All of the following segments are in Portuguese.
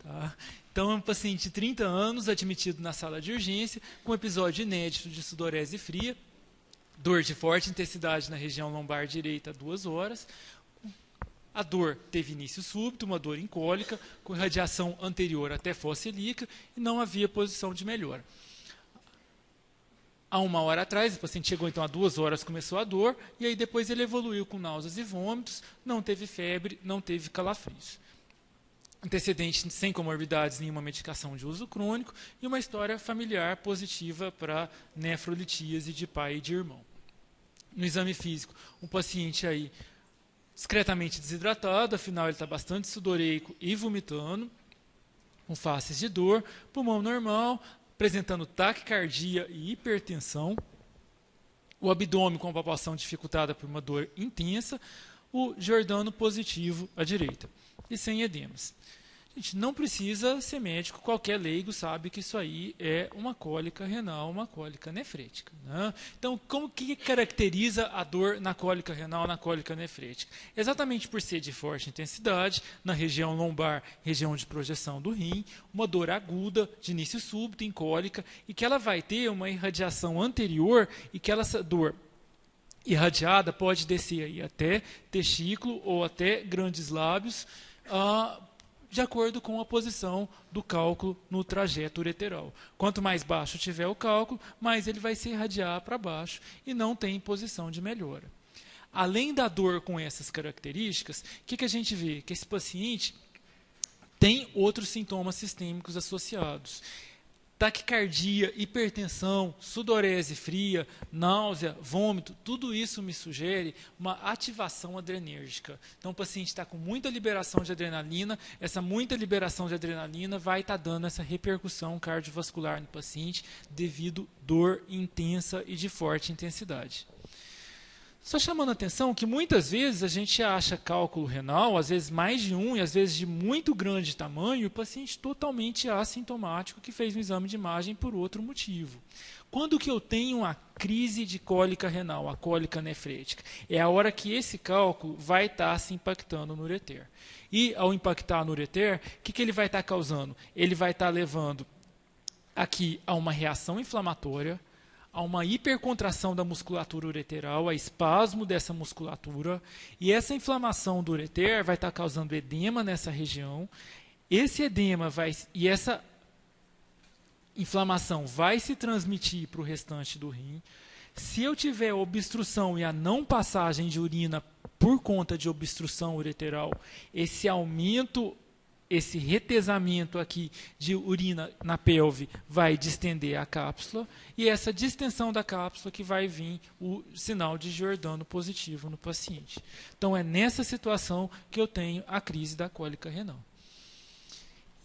Tá? Então, é um paciente de 30 anos, admitido na sala de urgência, com episódio inédito de sudorese fria, dor de forte intensidade na região lombar direita, 2 horas. A dor teve início súbito, uma dor incólica, com irradiação anterior até fossa ilíaca, e não havia posição de melhora. Há 1 hora atrás, o paciente chegou então há 2 horas, começou a dor, e aí depois ele evoluiu com náuseas e vômitos, não teve febre, não teve calafrios. Antecedente sem comorbidades, nenhuma medicação de uso crônico, e uma história familiar positiva para nefrolitíase de pai e de irmão. No exame físico, um paciente aí discretamente desidratado, afinal ele está bastante sudoreico e vomitando, com faces de dor, pulmão normal, apresentando taquicardia e hipertensão, o abdômen com palpação dificultada por uma dor intensa, o Giordano positivo à direita, e sem edemas. Gente, não precisa ser médico, qualquer leigo sabe que isso aí é uma cólica renal, uma cólica nefrítica. Né? Então, como que caracteriza a dor na cólica renal, na cólica nefrítica? Exatamente por ser de forte intensidade, na região lombar, região de projeção do rim, uma dor aguda, de início súbito, incólica, e que ela vai ter uma irradiação anterior, e que essa dor irradiada pode descer aí até testículo ou até grandes lábios, de acordo com a posição do cálculo no trajeto ureteral. Quanto mais baixo tiver o cálculo, mais ele vai se irradiar para baixo e não tem posição de melhora. Além da dor com essas características, o que a gente vê? Que esse paciente tem outros sintomas sistêmicos associados. Taquicardia, hipertensão, sudorese fria, náusea, vômito, tudo isso me sugere uma ativação adrenérgica. Então o paciente está com muita liberação de adrenalina, essa muita liberação de adrenalina vai estar dando essa repercussão cardiovascular no paciente devido à dor intensa e de forte intensidade. Só chamando a atenção que muitas vezes a gente acha cálculo renal, às vezes mais de um e às vezes de muito grande tamanho, e o paciente totalmente assintomático que fez um exame de imagem por outro motivo. Quando que eu tenho a crise de cólica renal, a cólica nefrítica? É a hora que esse cálculo vai estar se impactando no ureter. E ao impactar no ureter, o que ele vai estar causando? Ele vai estar levando aqui a uma reação inflamatória, há uma hipercontração da musculatura ureteral, a espasmo dessa musculatura, e essa inflamação do ureter vai estar causando edema nessa região. Esse edema e essa inflamação vai se transmitir para o restante do rim. Se eu tiver obstrução e a não passagem de urina por conta de obstrução ureteral, esse aumento, esse retesamento aqui de urina na pelve vai distender a cápsula, e essa distensão da cápsula que vai vir o sinal de Giordano positivo no paciente. Então é nessa situação que eu tenho a crise da cólica renal.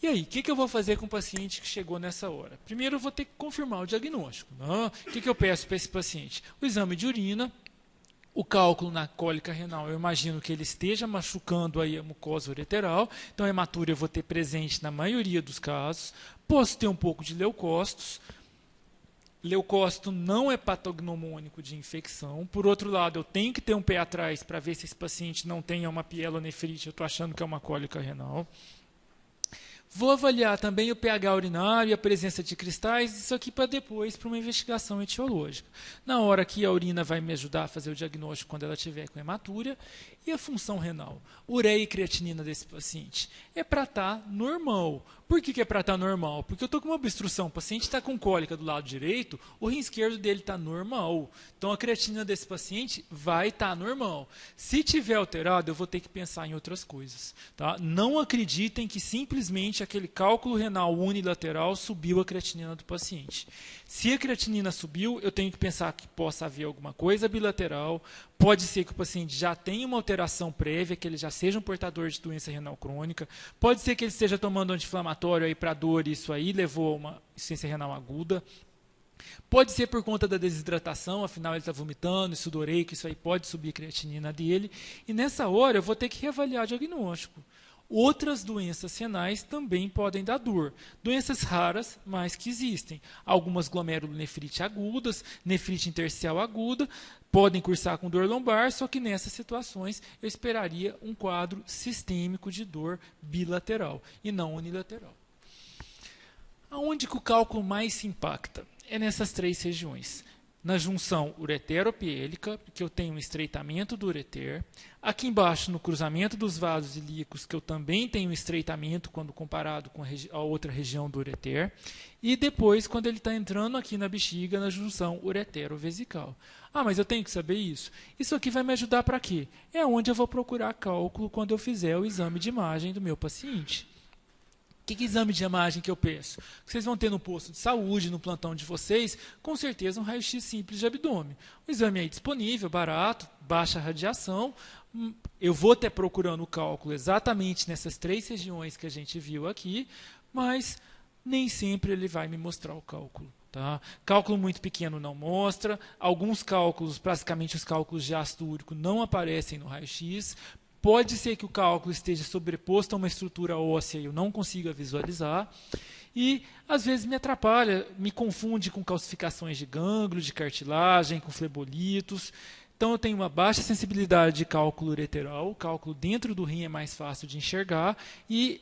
E aí, o que eu vou fazer com o paciente que chegou nessa hora? Primeiro eu vou ter que confirmar o diagnóstico. Né? O que eu peço para esse paciente? O exame de urina. O cálculo na cólica renal, eu imagino que ele esteja machucando aí a mucosa ureteral, então a hematúria eu vou ter presente na maioria dos casos. Posso ter um pouco de leucócitos. Leucócito não é patognomônico de infecção. Por outro lado, eu tenho que ter um pé atrás para ver se esse paciente não tem uma pielonefrite, eu estou achando que é uma cólica renal. Vou avaliar também o pH urinário e a presença de cristais, isso aqui para depois, para uma investigação etiológica. Na hora que a urina vai me ajudar a fazer o diagnóstico quando ela estiver com hematúria, e a função renal? Ureia e creatinina desse paciente é para estar normal. Por que é para estar normal? Porque eu estou com uma obstrução, o paciente está com cólica do lado direito, o rim esquerdo dele está normal. Então a creatinina desse paciente vai estar normal. Se tiver alterado, eu vou ter que pensar em outras coisas. Tá? Não acreditem que simplesmente aquele cálculo renal unilateral subiu a creatinina do paciente. Se a creatinina subiu, eu tenho que pensar que possa haver alguma coisa bilateral. Pode ser que o paciente já tenha uma alteração prévia, que ele já seja um portador de doença renal crônica. Pode ser que ele esteja tomando anti-inflamatório para dor e isso aí levou a uma insuficiência renal aguda. Pode ser por conta da desidratação, afinal ele está vomitando, sudoreico, isso aí pode subir a creatinina dele. E nessa hora eu vou ter que reavaliar o diagnóstico. Outras doenças renais também podem dar dor. Doenças raras, mas que existem. Algumas glomerulonefrite agudas, nefrite intersticial aguda, podem cursar com dor lombar, só que nessas situações eu esperaria um quadro sistêmico de dor bilateral e não unilateral. Aonde que o cálculo mais se impacta? É nessas três regiões. Na junção ureteropiélica, que eu tenho um estreitamento do ureter. Aqui embaixo, no cruzamento dos vasos ilíacos, que eu também tenho um estreitamento quando comparado com a outra região do ureter. E depois, quando ele está entrando aqui na bexiga, na junção uretero-vesical. Ah, mas eu tenho que saber isso? Isso aqui vai me ajudar para quê? É onde eu vou procurar cálculo quando eu fizer o exame de imagem do meu paciente. Que exame de imagem que eu peço? Que vocês vão ter no posto de saúde, no plantão de vocês, com certeza um raio-x simples de abdômen. O exame aí disponível, barato, baixa radiação. Eu vou ter procurando o cálculo exatamente nessas três regiões que a gente viu aqui, mas nem sempre ele vai me mostrar o cálculo. Tá? Cálculo muito pequeno não mostra. Alguns cálculos, praticamente os cálculos de ácido úrico, não aparecem no raio-x. Pode ser que o cálculo esteja sobreposto a uma estrutura óssea e eu não consiga visualizar. E, às vezes, me atrapalha, me confunde com calcificações de gânglio, de cartilagem, com flebolitos. Então, eu tenho uma baixa sensibilidade de cálculo ureteral. O cálculo dentro do rim é mais fácil de enxergar. E,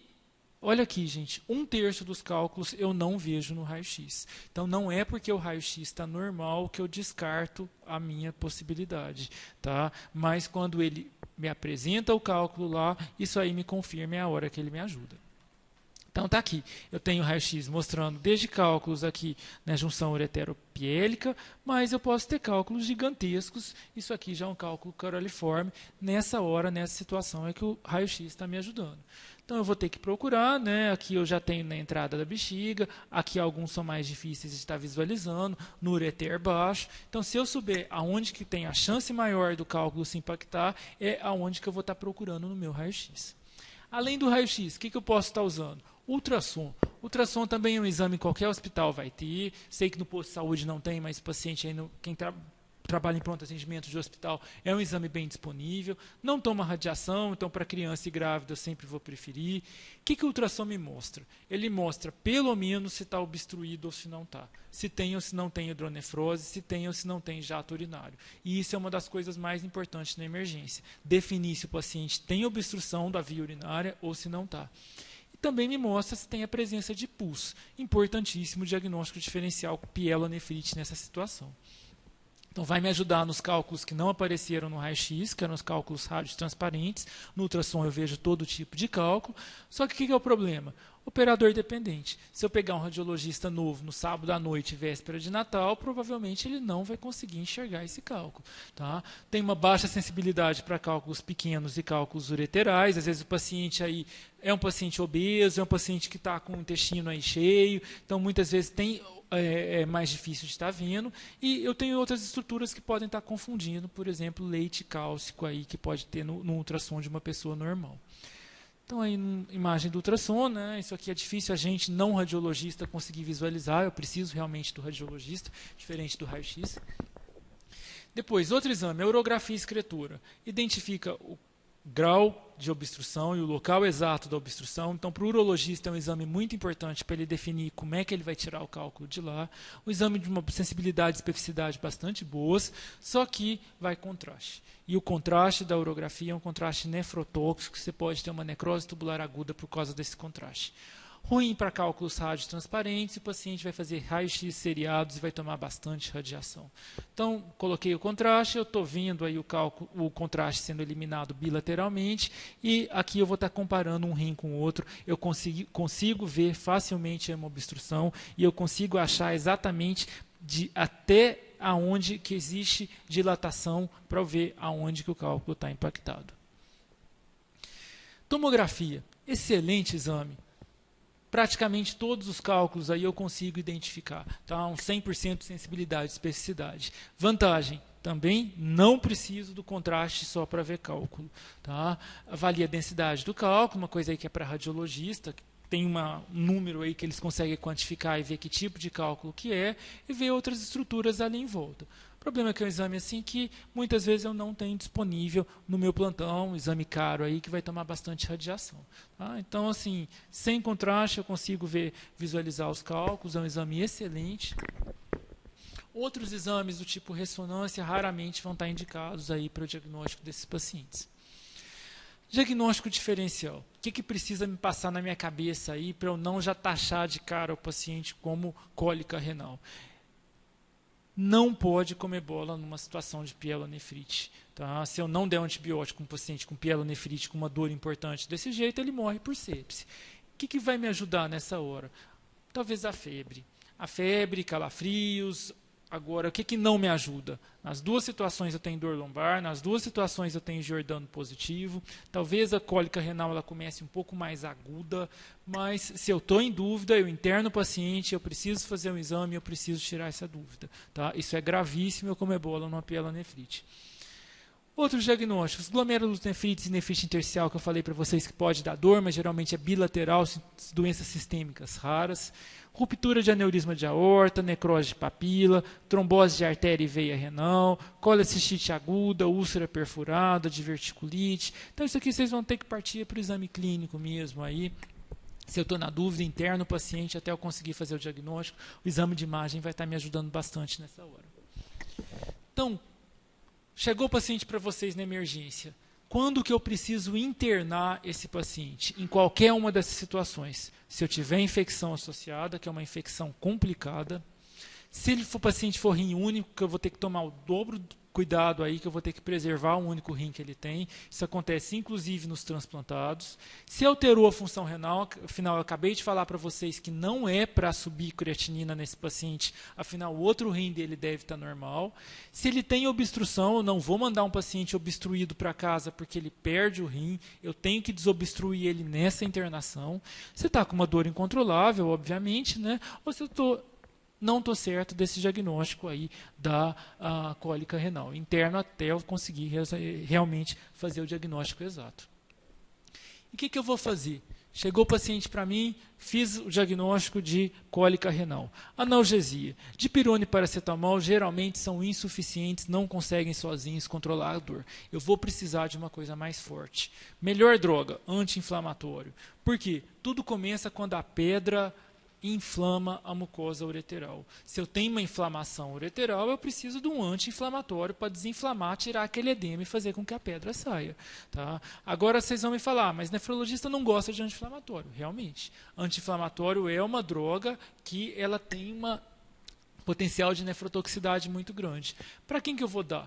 olha aqui, gente, 1/3 dos cálculos eu não vejo no raio-x. Então, não é porque o raio-x está normal que eu descarto a minha possibilidade. Tá? Mas, quando ele me apresenta o cálculo lá, isso aí me confirma, é a hora que ele me ajuda. Então está aqui, eu tenho raio-x mostrando desde cálculos aqui na junção ureteropiélica, mas eu posso ter cálculos gigantescos, isso aqui já é um cálculo coraliforme, nessa hora, nessa situação é que o raio-x está me ajudando. Então eu vou ter que procurar, né? Aqui eu já tenho na entrada da bexiga, aqui alguns são mais difíceis de estar visualizando, no ureter baixo. Então se eu souber aonde que tem a chance maior do cálculo se impactar, é aonde que eu vou estar procurando no meu raio-x. Além do raio-x, o que eu posso estar usando? Ultrassom. Ultrassom também é um exame que qualquer hospital vai ter. Sei que no posto de saúde não tem, mas o paciente aí, quem trabalha em pronto atendimento de hospital, é um exame bem disponível. Não toma radiação, então para criança e grávida eu sempre vou preferir. O que o ultrassom me mostra? Ele mostra pelo menos se está obstruído ou se não está. Se tem ou se não tem hidronefrose, se tem ou se não tem jato urinário. E isso é uma das coisas mais importantes na emergência. Definir se o paciente tem obstrução da via urinária ou se não está. Também me mostra se tem a presença de pus. Importantíssimo o diagnóstico diferencial com pielonefrite nessa situação. Então, vai me ajudar nos cálculos que não apareceram no raio-x, que eram os cálculos radiotransparentes. No ultrassom eu vejo todo tipo de cálculo. Só que o que é o problema? Operador dependente. Se eu pegar um radiologista novo no sábado à noite, véspera de Natal, provavelmente ele não vai conseguir enxergar esse cálculo. Tá? Tem uma baixa sensibilidade para cálculos pequenos e cálculos ureterais. Às vezes o paciente aí é um paciente obeso, é um paciente que está com o intestino aí cheio. Então, muitas vezes é mais difícil de estar vendo. E eu tenho outras estruturas que podem estar confundindo, por exemplo, leite cálcico aí, que pode ter no ultrassom de uma pessoa normal. Então, aí, imagem do ultrassom, né? Isso aqui é difícil a gente, não radiologista, conseguir visualizar. Eu preciso realmente do radiologista, diferente do raio-x. Depois, outro exame, a urografia e excretura. Identifica o grau de obstrução e o local exato da obstrução. Então, para o urologista é um exame muito importante para ele definir como é que ele vai tirar o cálculo de lá. O exame de uma sensibilidade e especificidade bastante boas, só que vai contraste. E o contraste da urografia é um contraste nefrotóxico, você pode ter uma necrose tubular aguda por causa desse contraste. Ruim para cálculos radiotransparentes, o paciente vai fazer raio-x seriados e vai tomar bastante radiação. Então, coloquei o contraste, eu estou vendo aí o contraste sendo eliminado bilateralmente, e aqui eu vou estar comparando um rim com o outro, eu consigo ver facilmente uma obstrução, e eu consigo achar exatamente até aonde que existe dilatação para ver aonde que o cálculo está impactado. Tomografia, excelente exame. Praticamente todos os cálculos aí eu consigo identificar. Tá? Um 100% de sensibilidade e especificidade. Vantagem, também não preciso do contraste só para ver cálculo. Tá? Avalia a densidade do cálculo, uma coisa aí que é para radiologista, tem um número aí que eles conseguem quantificar e ver que tipo de cálculo que é, e ver outras estruturas ali em volta. problema é que é um exame assim que muitas vezes eu não tenho disponível no meu plantão, um exame caro aí que vai tomar bastante radiação. Tá? Então, assim, sem contraste eu consigo visualizar os cálculos, é um exame excelente. Outros exames do tipo ressonância raramente vão estar indicados aí para o diagnóstico desses pacientes. Diagnóstico diferencial. O que precisa me passar na minha cabeça aí para eu não já taxar de cara o paciente como cólica renal? Não pode comer bola numa situação de pielonefrite. Tá? Se eu não der um antibiótico para um paciente com pielonefrite, com uma dor importante desse jeito, ele morre por sepse. O que vai me ajudar nessa hora? Talvez a febre. A febre, calafrios. Agora, o que não me ajuda? Nas duas situações eu tenho dor lombar, nas duas situações eu tenho Giordano positivo. Talvez a cólica renal ela comece um pouco mais aguda, mas se eu estou em dúvida, eu interno o paciente, eu preciso fazer um exame, eu preciso tirar essa dúvida. Tá? Isso é gravíssimo, eu comer bola numa pielonefrite. Outros diagnósticos, glomerulonefrite e nefrite intersticial, que eu falei para vocês que pode dar dor, mas geralmente é bilateral, doenças sistêmicas raras. Ruptura de aneurisma de aorta, necrose de papila, trombose de artéria e veia renal, colecistite aguda, úlcera perfurada, diverticulite. Então isso aqui vocês vão ter que partir para o exame clínico mesmo aí. Se eu estou na dúvida, interno o paciente até eu conseguir fazer o diagnóstico, o exame de imagem vai estar me ajudando bastante nessa hora. Então, chegou o paciente para vocês na emergência. Quando que eu preciso internar esse paciente? Em qualquer uma dessas situações. Se eu tiver infecção associada, que é uma infecção complicada. Se o paciente for rim único, que eu vou ter que tomar o dobro do cuidado aí, que eu vou ter que preservar o único rim que ele tem. Isso acontece inclusive nos transplantados. Se alterou a função renal, afinal eu acabei de falar para vocês que não é para subir creatinina nesse paciente, afinal o outro rim dele deve estar normal. Se ele tem obstrução, eu não vou mandar um paciente obstruído para casa porque ele perde o rim, eu tenho que desobstruir ele nessa internação. Se está com uma dor incontrolável, obviamente, né? Ou se eu não estou certo desse diagnóstico aí da cólica renal. Interno até eu conseguir realmente fazer o diagnóstico exato. E o que eu vou fazer? Chegou o paciente para mim, fiz o diagnóstico de cólica renal. Analgesia. Dipirona e paracetamol geralmente são insuficientes, não conseguem sozinhos controlar a dor. Eu vou precisar de uma coisa mais forte. Melhor droga, anti-inflamatório. Por quê? Tudo começa quando a pedra inflama a mucosa ureteral. Se eu tenho uma inflamação ureteral, eu preciso de um anti-inflamatório para desinflamar, tirar aquele edema e fazer com que a pedra saia. Tá? Agora vocês vão me falar, mas nefrologista não gosta de anti-inflamatório. Realmente. Anti-inflamatório é uma droga que ela tem uma potencial de nefrotoxicidade muito grande. Para quem que eu vou dar?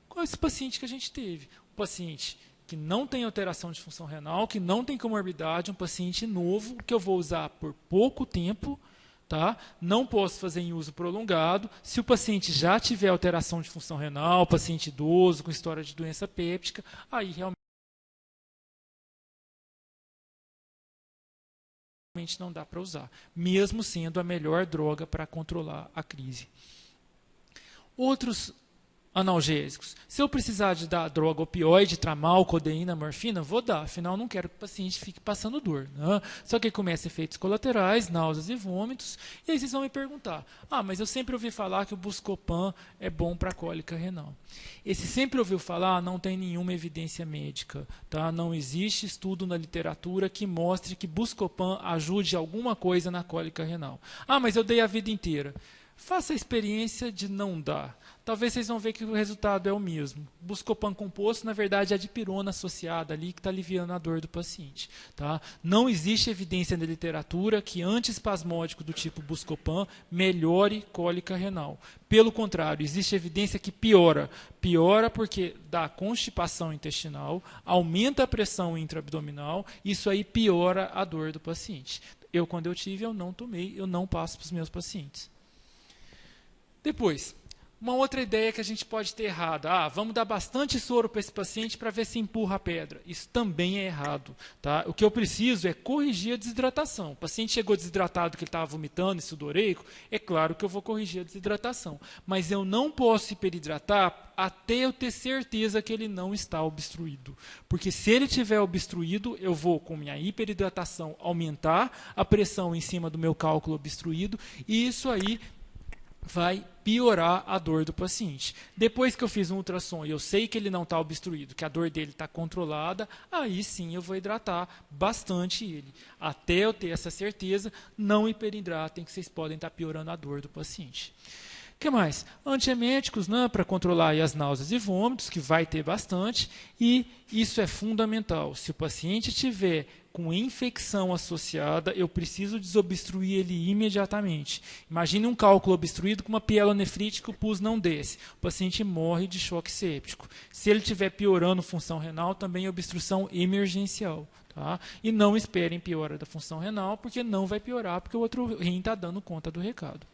Qual é esse paciente que a gente teve? O paciente que não tem alteração de função renal, que não tem comorbidade, um paciente novo, que eu vou usar por pouco tempo, tá? Não posso fazer em uso prolongado. Se o paciente já tiver alteração de função renal, paciente idoso, com história de doença péptica, aí realmente não dá para usar, mesmo sendo a melhor droga para controlar a crise. Outros analgésicos. Se eu precisar de dar droga opioide, tramal, codeína, morfina, vou dar. Afinal, não quero que o paciente fique passando dor. Né? Só que começa efeitos colaterais, náuseas e vômitos. E aí vocês vão me perguntar, mas eu sempre ouvi falar que o Buscopan é bom para cólica renal. Esse sempre ouviu falar não tem nenhuma evidência médica. Tá? Não existe estudo na literatura que mostre que Buscopan ajude alguma coisa na cólica renal. Mas eu dei a vida inteira. Faça a experiência de não dar. Talvez vocês vão ver que o resultado é o mesmo. Buscopan composto, na verdade, é a dipirona associada ali que está aliviando a dor do paciente. Tá? Não existe evidência na literatura que antiespasmódico do tipo Buscopan melhore cólica renal. Pelo contrário, existe evidência que piora. Piora porque dá constipação intestinal, aumenta a pressão intraabdominal, isso aí piora a dor do paciente. Quando eu tive, eu não tomei, eu não passo para os meus pacientes. Depois, uma outra ideia que a gente pode ter errado. Vamos dar bastante soro para esse paciente para ver se empurra a pedra. Isso também é errado. Tá? O que eu preciso é corrigir a desidratação. O paciente chegou desidratado, que ele estava vomitando e sudoreico, é claro que eu vou corrigir a desidratação. Mas eu não posso hiperidratar até eu ter certeza que ele não está obstruído. Porque se ele estiver obstruído, eu vou, com minha hiperidratação, aumentar a pressão em cima do meu cálculo obstruído, e isso aí vai piorar a dor do paciente. Depois que eu fiz um ultrassom e eu sei que ele não está obstruído, que a dor dele está controlada, aí sim eu vou hidratar bastante ele. Até eu ter essa certeza, não hiperidratem, que vocês podem estar piorando a dor do paciente. O que mais? Antieméticos, né, para controlar aí as náuseas e vômitos, que vai ter bastante, e isso é fundamental. Se o paciente tiver com infecção associada, eu preciso desobstruir ele imediatamente. Imagine um cálculo obstruído com uma pielonefrite que o pus não desce. O paciente morre de choque séptico. Se ele estiver piorando função renal, também é obstrução emergencial. Tá? E não esperem piora da função renal, porque não vai piorar, porque o outro rim está dando conta do recado.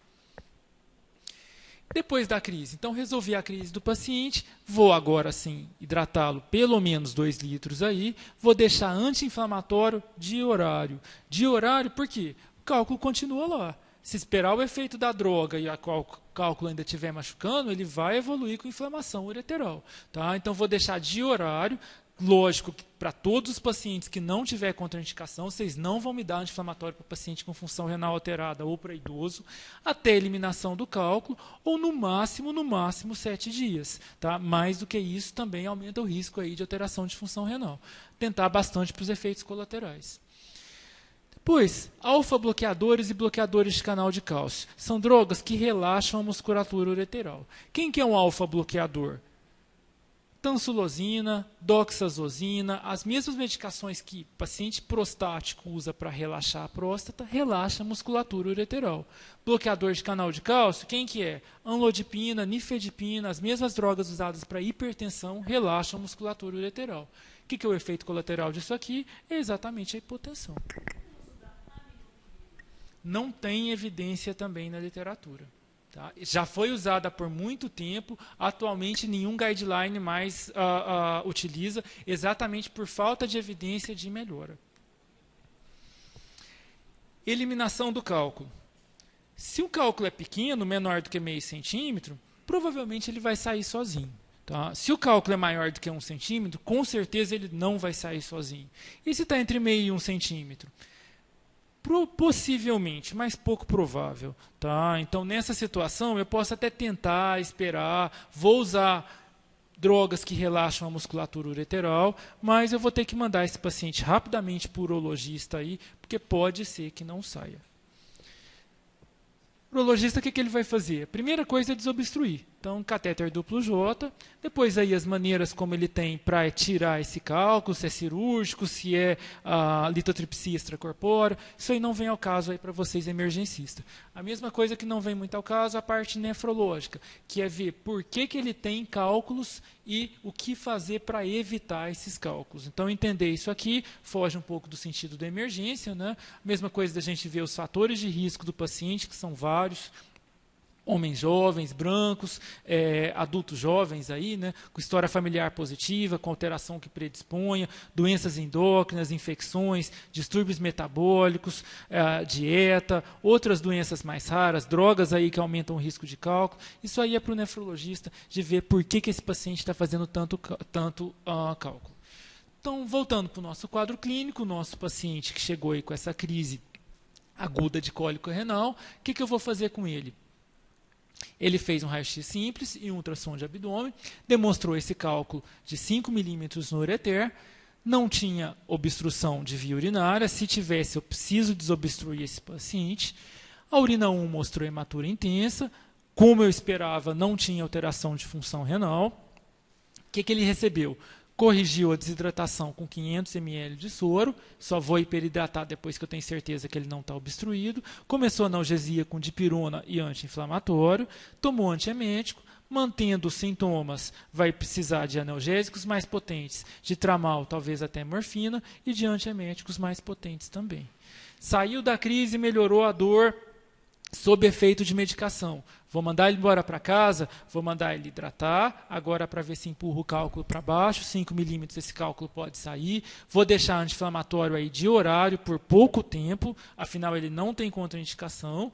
Depois da crise, então resolvi a crise do paciente, vou agora sim hidratá-lo pelo menos 2 litros aí, vou deixar anti-inflamatório de horário. De horário por quê? O cálculo continua lá. Se esperar o efeito da droga e o cálculo ainda estiver machucando, ele vai evoluir com inflamação ureteral. Tá? Então vou deixar de horário. Lógico que para todos os pacientes que não tiver contraindicação, vocês não vão me dar anti-inflamatório para paciente com função renal alterada ou para idoso, até a eliminação do cálculo, ou no máximo 7 dias. Tá? Mais do que isso também aumenta o risco aí de alteração de função renal. Tentar bastante para os efeitos colaterais. Depois, alfa-bloqueadores e bloqueadores de canal de cálcio. São drogas que relaxam a musculatura ureteral. Quem que é um alfa-bloqueador? Tansulosina, doxazosina, as mesmas medicações que o paciente prostático usa para relaxar a próstata, relaxa a musculatura ureteral. Bloqueador de canal de cálcio, quem que é? Amlodipina, nifedipina, as mesmas drogas usadas para hipertensão, relaxam a musculatura ureteral. O que é o efeito colateral disso aqui? É exatamente a hipotensão. Não tem evidência também na literatura. Tá? Já foi usada por muito tempo, atualmente nenhum guideline mais utiliza, exatamente por falta de evidência de melhora. Eliminação do cálculo. Se o cálculo é pequeno, menor do que meio centímetro, provavelmente ele vai sair sozinho. Tá? Se o cálculo é maior do que 1 centímetro, com certeza ele não vai sair sozinho. E se está entre meio e 1 centímetro? Possivelmente, mas pouco provável. Tá? Então, nessa situação, eu posso até tentar esperar, vou usar drogas que relaxam a musculatura ureteral, mas eu vou ter que mandar esse paciente rapidamente para o urologista, aí, porque pode ser que não saia. O urologista, o que ele vai fazer? A primeira coisa é desobstruir. Então, catéter duplo J, depois aí as maneiras como ele tem para tirar esse cálculo, se é cirúrgico, se é litotripsia extracorpórea, isso aí não vem ao caso aí para vocês emergencistas. A mesma coisa que não vem muito ao caso, a parte nefrológica, que é ver por que ele tem cálculos e o que fazer para evitar esses cálculos. Então, entender isso aqui foge um pouco do sentido da emergência, né? A mesma coisa da gente ver os fatores de risco do paciente, que são vários, homens jovens, brancos, adultos jovens aí, né, com história familiar positiva, com alteração que predisponha, doenças endócrinas, infecções, distúrbios metabólicos, dieta, outras doenças mais raras, drogas aí que aumentam o risco de cálculo. Isso aí é para o nefrologista de ver por que esse paciente está fazendo tanto cálculo. Então, voltando para o nosso quadro clínico, o nosso paciente que chegou aí com essa crise aguda de cólica renal, o que eu vou fazer com ele? Ele fez um raio-x simples e um ultrassom de abdômen, demonstrou esse cálculo de 5 milímetros no ureter, não tinha obstrução de via urinária, se tivesse eu preciso desobstruir esse paciente. A urina 1 mostrou hematura intensa, como eu esperava, não tinha alteração de função renal. O que ele recebeu? Corrigiu a desidratação com 500 ml de soro, só vou hiperidratar depois que eu tenho certeza que ele não está obstruído. Começou a analgesia com dipirona e anti-inflamatório, tomou antiemético, mantendo os sintomas, vai precisar de analgésicos mais potentes, de tramal, talvez até morfina, e de antieméticos mais potentes também. Saiu da crise, melhorou a dor, sob efeito de medicação. Vou mandar ele embora para casa, vou mandar ele hidratar, agora para ver se empurra o cálculo para baixo, 5 milímetros esse cálculo pode sair, vou deixar anti-inflamatório aí de horário por pouco tempo, afinal ele não tem contraindicação,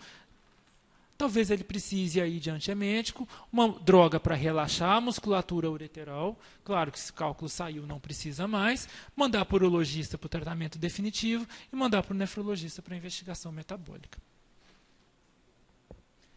talvez ele precise aí de antiemético, uma droga para relaxar a musculatura ureteral, claro que se o cálculo saiu não precisa mais, mandar para o urologista para o tratamento definitivo e mandar para o nefrologista para a investigação metabólica.